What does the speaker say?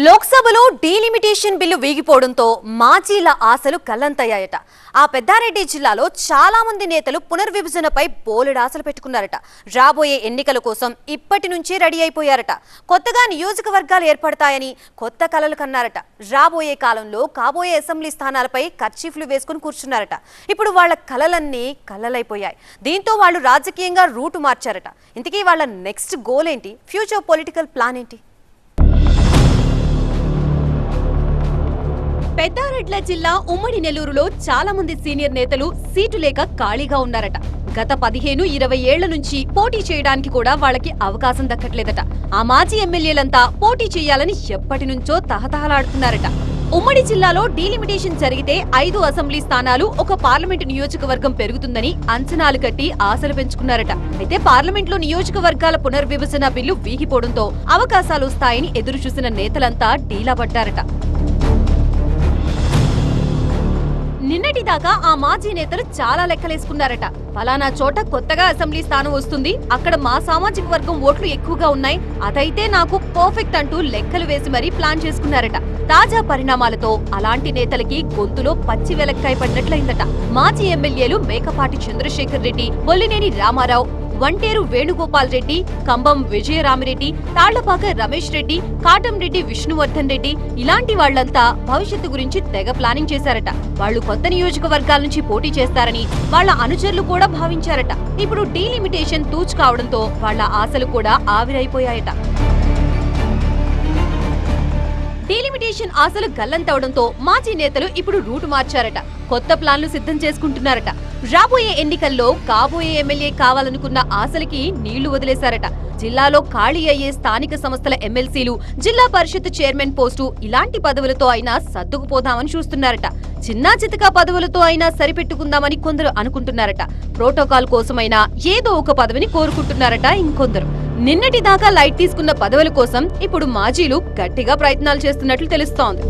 లోక్సభలో delimitation bill వీగిపోవడంతో మాజీల ఆశలు కల్లంతయ్యాయట. ఆ పెద్దారెడ్డి జిల్లాలో చాలా మంది నేతలు పునర్విభజనపై బోలెడాశలు పెట్టుకున్నారట. రాబోయే ఎన్నికల కోసం ఇప్పటి నుంచే రెడీ అయిపోయారట. కొత్తగా నియోజకవర్గాలు ఏర్పడతాయని కొత్త కలలు కన్నారట. రాబోయే కాలంలో కాబోయే అసెంబ్లీ స్థానాలపై కర్చీఫ్లు వేసుకుని కూర్చున్నారట. ఇప్పుడు వాళ్ల కలలన్నీ కలలైపోయాయి. దీంతో వాళ్ళు రాజకీయంగా రూటు మార్చారట. ఇంతకీ వాళ్ళ నెక్స్ట్ గోల్ ఏంటి? ఫ్యూచర్ పొలిటికల్ ప్లాన్ ఏంటి? పెద్దారెడ్ల జిల్లా ఉమ్మడి నెల్లూరులో చాలా మంది సీనియర్ నేతలు సీటు లేక ఖాళీగా ఉన్నారట. గత 15-20 ఏళ్ల నుంచి పోటీ చేయడానికి కూడా వాళ్ళకి అవకాశం దక్కట్లేదట. ఆ మాజీ ఎమ్మెల్యేలంతా పోటీ చేయాలని ఎప్పటి నుంచో తహతహలాడుతున్నారట. ఉమ్మడి జిల్లాలో డీలిమిటేషన్ జరిగితే 5 అసెంబ్లీ స్థానాలు, ఒక పార్లమెంటు నియోజకవర్గం పెరుగుతుందని అంచనాలు కట్టి ఆశలు పెంచుకున్నారట. అయితే పార్లమెంట్లో నియోజకవర్గాల పునర్విభజన బిల్లు వీగిపోవడంతో అవకాశాలు వస్తాయని ఎదురు చూసిన నేతలంతా డీలా పడ్డారట. నిన్నటిదాకా ఆ మాజీ నేతలు చాలా లెక్కలేసుకున్నారట. ఫలానా చోట కొత్తగా అసెంబ్లీ స్థానం వస్తుంది, అక్కడ మా సామాజిక వర్గం ఓట్లు ఎక్కువగా ఉన్నాయి, అదైతే నాకు పర్ఫెక్ట్ అంటూ లెక్కలు వేసి మరీ ప్లాన్ చేసుకున్నారట. తాజా పరిణామాలతో అలాంటి నేతలకి గొంతులో పచ్చి వెలక్కాయ పడినట్లయిందట. మాజీ ఎమ్మెల్యేలు మేకపాటి చంద్రశేఖర్ రెడ్డి, బొల్లినేని రామారావు, వంటేరు వేణుగోపాల్ రెడ్డి, కంబం విజయరామిరెడ్డి, తాళ్లపాక రమేష్ రెడ్డి, కాటంరెడ్డి విష్ణువర్ధన్ రెడ్డి ఇలాంటి వాళ్లంతా భవిష్యత్తు గురించి తెగ ప్లానింగ్ చేశారట. వాళ్లు కొత్త నియోజకవర్గాల నుంచి పోటీ చేస్తారని వాళ్ల అనుచరులు కూడా భావించారట. ఇప్పుడు డీలిమిటేషన్ తూచు కావడంతో వాళ్ల ఆశలు కూడా ఆవిరైపోయాయట. డీలిమిటేషన్ ఆశలు గల్లంతవడంతో మాజీ నేతలు ఇప్పుడు రూటు మార్చారట. కొత్త ప్లాన్లు సిద్ధం చేసుకుంటున్నారట. రాబోయే ఎన్నికల్లో కాబోయే ఎమ్మెల్యే కావాలనుకున్న ఆశలకి నీళ్లు వదిలేశారట. జిల్లాలో ఖాళీ అయ్యే స్థానిక సంస్థల ఎమ్మెల్సీలు, జిల్లా పరిషత్ చైర్మన్ పోస్టు ఇలాంటి పదవులతో అయినా సర్దుకుపోదామని చూస్తున్నారట. చిన్నా చితకా పదవులతో అయినా సరిపెట్టుకుందామని కొందరు అనుకుంటున్నారట. ప్రోటోకాల్ కోసమైనా ఏదో ఒక పదవిని కోరుకుంటున్నారట ఇంకొందరు. నిన్నటి దాకా లైట్ తీసుకున్న పదవుల కోసం ఇప్పుడు మాజీలు గట్టిగా ప్రయత్నాలు చేస్తున్నట్లు తెలుస్తోంది.